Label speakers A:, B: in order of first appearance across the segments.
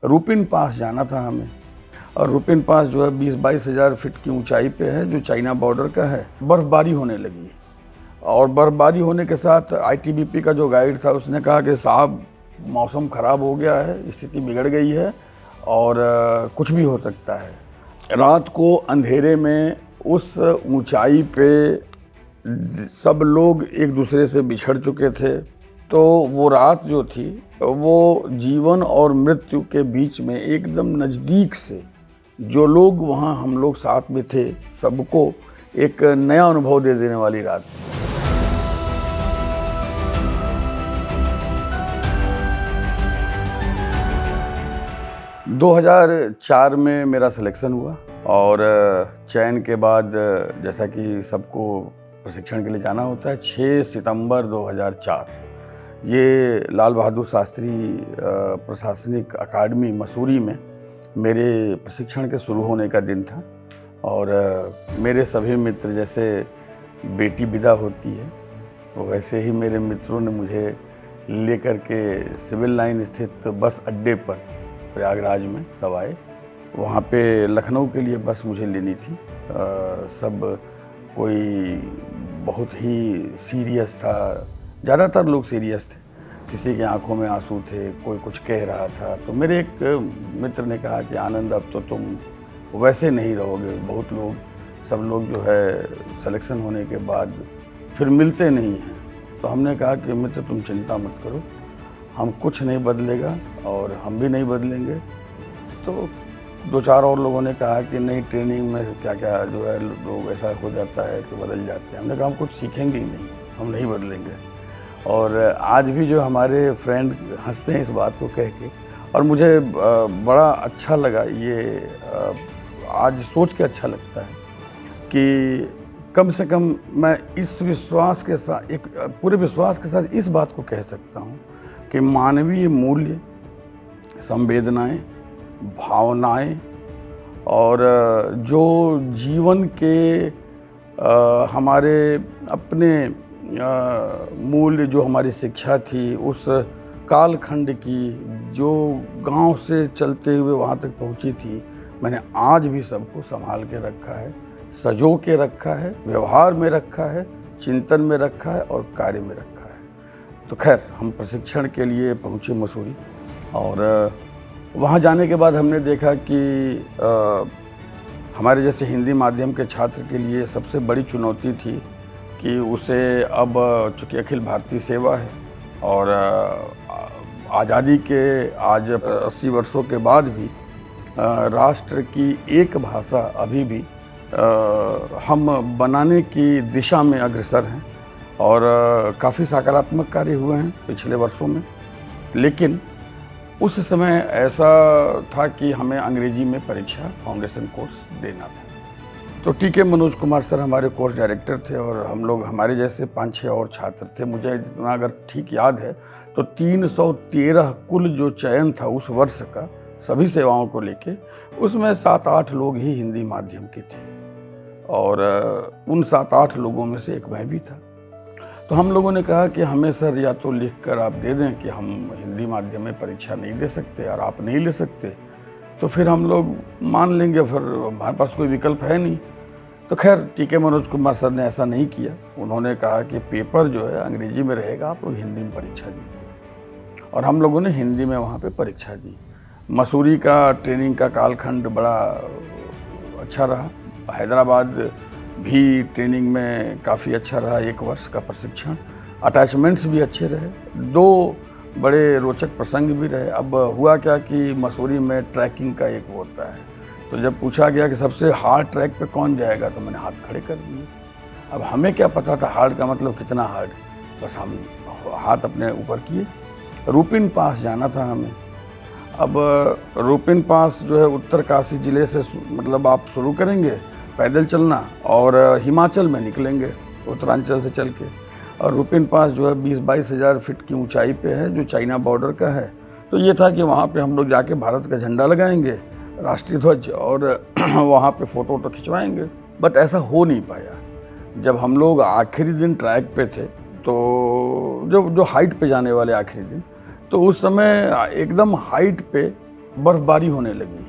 A: रूपिन पास जाना था हमें। और रूपिन पास जो है 20-22 हज़ार फीट की ऊंचाई पे है, जो चाइना बॉर्डर का है। बर्फ़बारी होने लगी और बर्फ़बारी होने के साथ आईटीबीपी का जो गाइड था उसने कहा कि साहब मौसम ख़राब हो गया है, स्थिति बिगड़ गई है और कुछ भी हो सकता है। रात को अंधेरे में उस ऊंचाई पे सब लोग एक दूसरे से बिछड़ चुके थे। तो वो रात जो थी वो जीवन और मृत्यु के बीच में एकदम नज़दीक से जो लोग वहाँ हम लोग साथ में थे सबको एक नया अनुभव दे देने वाली रात थी। 2004 में मेरा सिलेक्शन हुआ और चयन के बाद जैसा कि सबको प्रशिक्षण के लिए जाना होता है, 6 सितंबर 2004 ये लाल बहादुर शास्त्री प्रशासनिक अकादमी मसूरी में मेरे प्रशिक्षण के शुरू होने का दिन था। और मेरे सभी मित्र जैसे बेटी विदा होती है वैसे ही मेरे मित्रों ने मुझे लेकर के सिविल लाइन स्थित बस अड्डे पर प्रयागराज में सब आए। वहाँ पे लखनऊ के लिए बस मुझे लेनी थी। सब कोई बहुत ही सीरियस था, ज़्यादातर लोग सीरियस थे, किसी के आंखों में आंसू थे, कोई कुछ कह रहा था। तो मेरे एक मित्र ने कहा कि आनंद अब तो तुम वैसे नहीं रहोगे, बहुत लोग सब लोग जो है सिलेक्शन होने के बाद फिर मिलते नहीं हैं। तो हमने कहा कि मित्र तुम चिंता मत करो, हम कुछ नहीं बदलेगा और हम भी नहीं बदलेंगे। तो 2-4 और लोगों ने कहा कि नहीं ट्रेनिंग में क्या क्या जो है लोग ऐसा हो जाता है कि बदल जाते हैं। हमने कहा हम कुछ सीखेंगे ही नहीं, हम नहीं बदलेंगे। और आज भी जो हमारे फ्रेंड हंसते हैं इस बात को कह के, और मुझे बड़ा अच्छा लगा ये आज सोच के अच्छा लगता है कि कम से कम मैं इस विश्वास के साथ, एक पूरे विश्वास के साथ इस बात को कह सकता हूँ कि मानवीय मूल्य, संवेदनाएं, भावनाएं और जो जीवन के हमारे अपने मूल्य, जो हमारी शिक्षा थी उस कालखंड की, जो गांव से चलते हुए वहाँ तक पहुँची थी, मैंने आज भी सबको संभाल के रखा है, सजो के रखा है, व्यवहार में रखा है, चिंतन में रखा है और कार्य में रखा है। तो खैर हम प्रशिक्षण के लिए पहुँचे मसूरी और वहाँ जाने के बाद हमने देखा कि हमारे जैसे हिंदी माध्यम के छात्र के लिए सबसे बड़ी चुनौती थी कि उसे अब चूँकि अखिल भारतीय सेवा है और आज़ादी के आज 80 वर्षों के बाद भी राष्ट्र की एक भाषा अभी भी हम बनाने की दिशा में अग्रसर हैं और काफ़ी सकारात्मक कार्य हुए हैं पिछले वर्षों में। लेकिन उस समय ऐसा था कि हमें अंग्रेजी में परीक्षा फाउंडेशन कोर्स देना था। तो टीके मनोज कुमार सर हमारे कोर्स डायरेक्टर थे और हम लोग हमारे जैसे 5-6 और छात्र थे। मुझे जितना अगर ठीक याद है तो 313 कुल जो चयन था उस वर्ष का सभी सेवाओं को लेके, उसमें 7-8 लोग ही हिंदी माध्यम के थे और उन 7-8 लोगों में से एक मैं भी था। तो हम लोगों ने कहा कि हमें सर या तो लिख कर आप दे दें कि हम हिंदी माध्यम में परीक्षा नहीं दे सकते और आप नहीं ले सकते, तो फिर हम लोग मान लेंगे, फिर हमारे पास कोई विकल्प है नहीं। तो खैर टीके मनोज कुमार सर ने ऐसा नहीं किया। उन्होंने कहा कि पेपर जो है अंग्रेजी में रहेगा, आप लोग हिंदी में परीक्षा दीजिए। और हम लोगों ने हिंदी में वहाँ पे परीक्षा दी। मसूरी का ट्रेनिंग का कालखंड बड़ा अच्छा रहा। हैदराबाद भी ट्रेनिंग में काफ़ी अच्छा रहा, 1 वर्ष का प्रशिक्षण। अटैचमेंट्स भी अच्छे रहे, 2 बड़े रोचक प्रसंग भी रहे। अब हुआ क्या कि मसूरी में ट्रैकिंग का एक होता है, तो जब पूछा गया कि सबसे हार्ड ट्रैक पे कौन जाएगा तो मैंने हाथ खड़े कर दिए। अब हमें क्या पता था हार्ड का मतलब कितना हार्ड, बस हम हाथ अपने ऊपर किए। रूपिन पास जाना था हमें। अब रूपिन पास जो है उत्तरकाशी ज़िले से मतलब आप शुरू करेंगे पैदल चलना और हिमाचल में निकलेंगे उत्तरांचल से चल के, और रूपिन पास जो है 20-22 हज़ार फीट की ऊंचाई पे है, जो चाइना बॉर्डर का है। तो ये था कि वहाँ पे हम लोग जाके भारत का झंडा लगाएंगे, राष्ट्रीय ध्वज, और वहाँ पे फ़ोटो खिंचवाएंगे। बट ऐसा हो नहीं पाया। जब हम लोग आखिरी दिन ट्रैक पे थे, तो जो हाइट पे जाने वाले आखिरी दिन, तो उस समय एकदम हाइट पे बर्फ़बारी होने लगी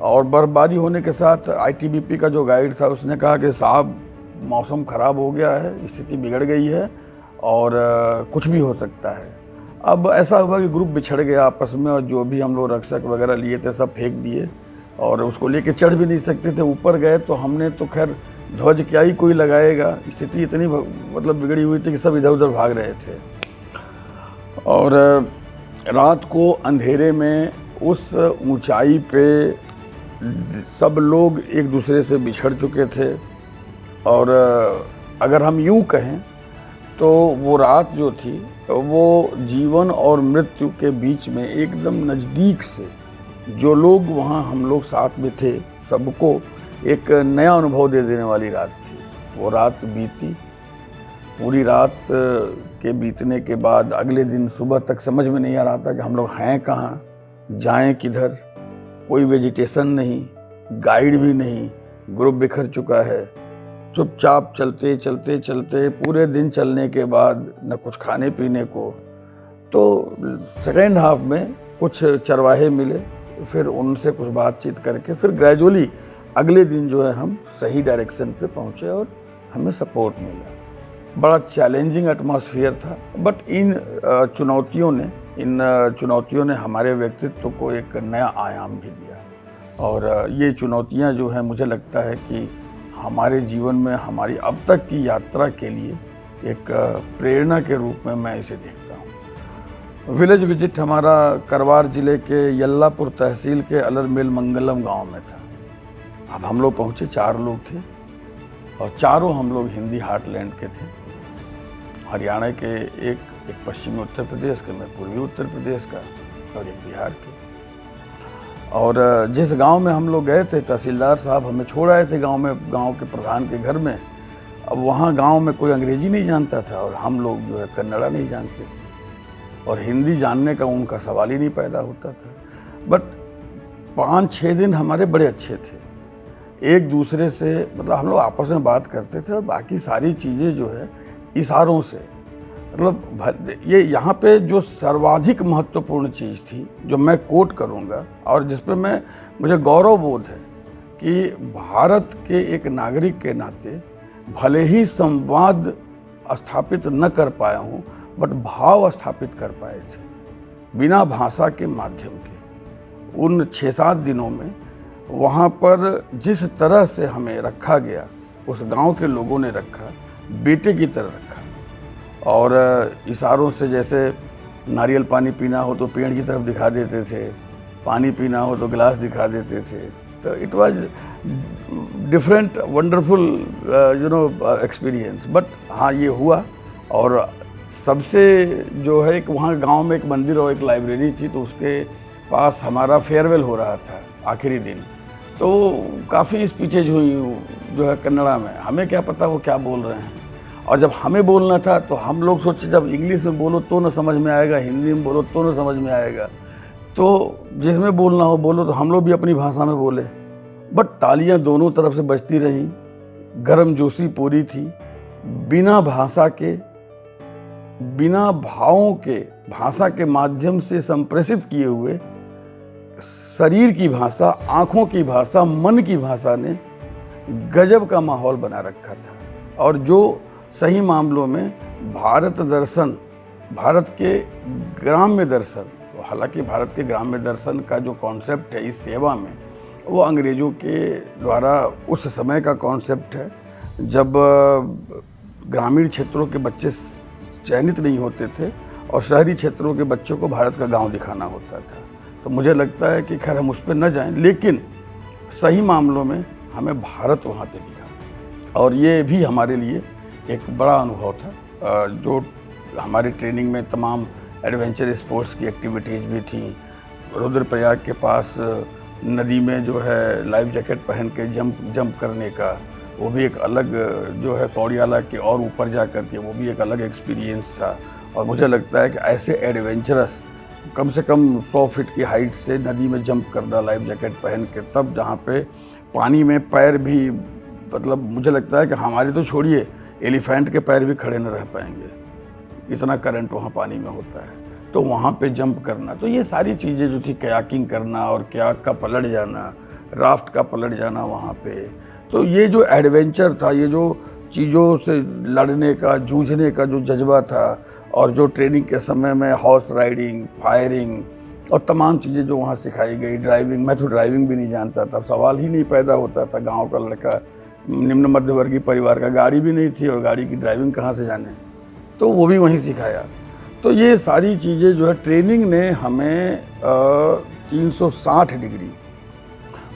A: और बर्फ़बारी होने के साथ आईटीबीपी का जो गाइड था उसने कहा कि साहब मौसम ख़राब हो गया है, स्थिति बिगड़ गई है और कुछ भी हो सकता है। अब ऐसा हुआ कि ग्रुप बिछड़ गया आपस में और जो भी हम लोग रक्षक वगैरह लिए थे सब फेंक दिए और उसको लेके चढ़ भी नहीं सकते थे। ऊपर गए तो हमने तो खैर ध्वज क्या ही कोई लगाएगा, स्थिति इतनी मतलब बिगड़ी हुई थी कि सब इधर उधर भाग रहे थे। और रात को अंधेरे में उस ऊंचाई पे सब लोग एक दूसरे से बिछड़ चुके थे और अगर हम यूं कहें तो वो रात जो थी वो जीवन और मृत्यु के बीच में एकदम नज़दीक से जो लोग वहाँ हम लोग साथ में थे सबको एक नया अनुभव दे देने वाली रात थी। वो रात बीती, पूरी रात के बीतने के बाद अगले दिन सुबह तक समझ में नहीं आ रहा था कि हम लोग हैं कहाँ, जाएं किधर। कोई वेजिटेशन नहीं, गाइड भी नहीं, ग्रुप बिखर चुका है। चुपचाप चलते चलते चलते पूरे दिन चलने के बाद न कुछ खाने पीने को। तो सेकेंड हाफ में कुछ चरवाहे मिले, फिर उनसे कुछ बातचीत करके फिर ग्रेजुअली अगले दिन जो है हम सही डायरेक्शन पे पहुँचे और हमें सपोर्ट मिला। बड़ा चैलेंजिंग एटमॉस्फेयर था, बट इन चुनौतियों ने हमारे व्यक्तित्व को एक नया आयाम भी दिया। और ये चुनौतियाँ जो हैं मुझे लगता है कि हमारे जीवन में हमारी अब तक की यात्रा के लिए एक प्रेरणा के रूप में मैं इसे देखता हूँ। विलेज विजिट हमारा करवार ज़िले के यल्लापुर तहसील के अलरमेल मंगलम गांव में था। अब हम लोग पहुँचे, 4 लोग थे और चारों हम लोग हिंदी हार्टलैंड के थे। हरियाणा के एक पश्चिमी उत्तर प्रदेश के, मैं पूर्वी उत्तर प्रदेश का और एक बिहार के। और जिस गांव में हम लोग गए थे तहसीलदार साहब हमें छोड़ आए थे गांव के प्रधान के घर में। अब वहाँ गांव में कोई अंग्रेजी नहीं जानता था और हम लोग जो है कन्नड़ा नहीं जानते थे और हिंदी जानने का उनका सवाल ही नहीं पैदा होता था। बट 5-6 दिन हमारे बड़े अच्छे थे, एक दूसरे से मतलब हम लोग आपस में बात करते थे और बाकी सारी चीज़ें जो है इशारों से। मतलब ये यहाँ पे जो सर्वाधिक महत्वपूर्ण चीज़ थी जो मैं कोट करूँगा और जिस पे मुझे गौरव बोध है कि भारत के एक नागरिक के नाते भले ही संवाद स्थापित न कर पाया हूँ बट भाव स्थापित कर पाए थे बिना भाषा के माध्यम के। उन 6-7 दिनों में वहाँ पर जिस तरह से हमें रखा गया, उस गांव के लोगों ने रखा, बेटे की तरह रखा। और इशारों से जैसे नारियल पानी पीना हो तो पेड़ की तरफ दिखा देते थे, पानी पीना हो तो गिलास दिखा देते थे। तो it was different wonderful experience. But हाँ, ये हुआ। और सबसे जो है कि वहाँ गांव में एक मंदिर और एक लाइब्रेरी थी, तो उसके पास हमारा फेयरवेल हो रहा था आखिरी दिन। तो काफ़ी स्पीचेज हुई जो है कन्नड़ा में, हमें क्या पता वो क्या बोल रहे हैं। और जब हमें बोलना था तो हम लोग सोचे जब इंग्लिश में बोलो तो न समझ में आएगा, हिंदी में बोलो तो न समझ में आएगा, तो जिसमें बोलना हो बोलो। तो हम लोग भी अपनी भाषा में बोले, बट तालियां दोनों तरफ से बजती रहीं, गर्मजोशी पूरी थी। बिना भाषा के, बिना भावों के, भाषा के माध्यम से संप्रेषित किए हुए शरीर की भाषा, आँखों की भाषा, मन की भाषा ने गजब का माहौल बना रखा था। और जो सही मामलों में भारत दर्शन, भारत के ग्राम्य दर्शन, हालांकि भारत के ग्राम्य दर्शन का जो कॉन्सेप्ट है इस सेवा में, वो अंग्रेज़ों के द्वारा उस समय का कॉन्सेप्ट है जब ग्रामीण क्षेत्रों के बच्चे चयनित नहीं होते थे और शहरी क्षेत्रों के बच्चों को भारत का गांव दिखाना होता था। तो मुझे लगता है कि खैर हम उस पर न जाएं, लेकिन सही मामलों में हमें भारत वहाँ पे दिखा। और ये भी हमारे लिए एक बड़ा अनुभव था। जो हमारी ट्रेनिंग में तमाम एडवेंचर स्पोर्ट्स की एक्टिविटीज़ भी थी। रुद्रप्रयाग के पास नदी में जो है लाइफ जैकेट पहन के जंप करने का, वो भी एक अलग जो है पौड़ियाला के और ऊपर जा कर के वो भी एक अलग एक्सपीरियंस था। और मुझे लगता है कि ऐसे एडवेंचरस कम से कम 100 फीट की हाइट से नदी में जंप करना लाइफ जैकेट पहन के, तब जहाँ पे पानी में पैर भी, मतलब मुझे लगता है कि हमारे तो छोड़िए, एलिफेंट के पैर भी खड़े न रह पाएंगे, इतना करंट वहाँ पानी में होता है। तो वहाँ पे जंप करना, तो ये सारी चीज़ें जो थी, कयाकिंग करना और कयाक का पलट जाना, राफ्ट का पलट जाना वहाँ पे, तो ये जो एडवेंचर था, ये जो चीज़ों से लड़ने का, जूझने का जो जज्बा था, और जो ट्रेनिंग के समय में हॉर्स राइडिंग, फायरिंग और तमाम चीज़ें जो वहाँ सिखाई गई, ड्राइविंग, मैं तो ड्राइविंग भी नहीं जानता था, सवाल ही नहीं पैदा होता था, गाँव का लड़का, निम्न मध्यवर्गीय परिवार का, गाड़ी भी नहीं थी और गाड़ी की ड्राइविंग कहाँ से जाने, तो वो भी वहीं सिखाया। तो ये सारी चीज़ें जो है ट्रेनिंग ने हमें 360 डिग्री,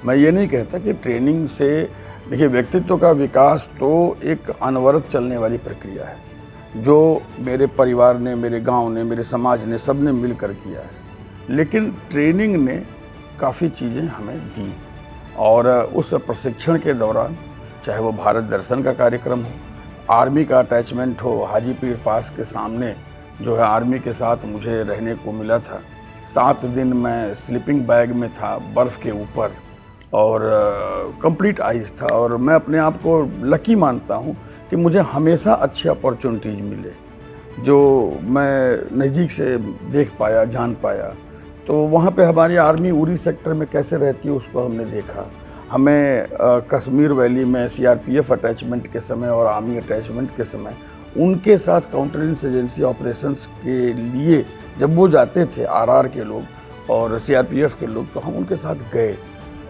A: मैं ये नहीं कहता कि ट्रेनिंग से, देखिए व्यक्तित्व का विकास तो एक अनवरत चलने वाली प्रक्रिया है, जो मेरे परिवार ने, मेरे गांव ने, मेरे समाज ने, सब ने मिलकर किया है, लेकिन ट्रेनिंग ने काफ़ी चीज़ें हमें दी। और उस प्रशिक्षण के दौरान, चाहे वो भारत दर्शन का कार्यक्रम हो, आर्मी का अटैचमेंट हो, हाजी पीर पास के सामने जो है आर्मी के साथ मुझे रहने को मिला था, 7 दिन मैं स्लीपिंग बैग में था, बर्फ़ के ऊपर, और कंप्लीट आइस था, और मैं अपने आप को लकी मानता हूँ कि मुझे हमेशा अच्छी अपॉर्चुनिटीज़ मिले, जो मैं नज़दीक से देख पाया, जान पाया। तो वहाँ पे हमारी आर्मी उरी सेक्टर में कैसे रहती है उसको हमने देखा। हमें कश्मीर वैली में सीआरपीएफ अटैचमेंट के समय और आर्मी अटैचमेंट के समय उनके साथ काउंटर इंसर्जेंसी ऑपरेशंस के लिए जब वो जाते थे, आरआर के लोग और सीआरपीएफ के लोग, तो हम उनके साथ गए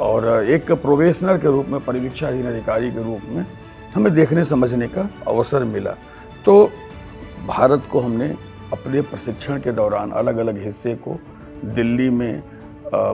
A: और एक प्रोबेशनर के रूप में, परिवीक्षाधीन अधिकारी के रूप में हमें देखने समझने का अवसर मिला। तो भारत को हमने अपने प्रशिक्षण के दौरान अलग अलग हिस्से को दिल्ली में,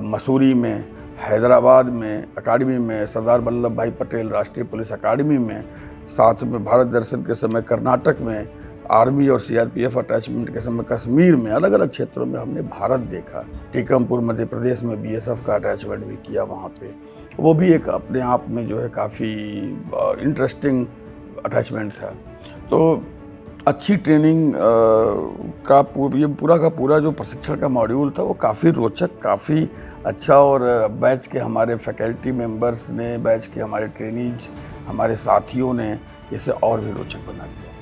A: मसूरी में, हैदराबाद में अकाडमी में, सरदार वल्लभ भाई पटेल राष्ट्रीय पुलिस अकादमी में, साथ में भारत दर्शन के समय कर्नाटक में, आर्मी और सीआरपीएफ अटैचमेंट के समय कश्मीर में, अलग अलग क्षेत्रों में हमने भारत देखा। टीकमपुर मध्य प्रदेश में बीएसएफ का अटैचमेंट भी किया वहाँ पे, वो भी एक अपने आप में जो है काफ़ी इंटरेस्टिंग अटैचमेंट था। तो अच्छी ट्रेनिंग का पूरा जो प्रशिक्षण का मॉड्यूल था वो काफ़ी रोचक, काफ़ी अच्छा, और बैच के हमारे फैकल्टी मेंबर्स ने, बैच के हमारे ट्रेनीज, हमारे साथियों ने इसे और भी रोचक बना दिया।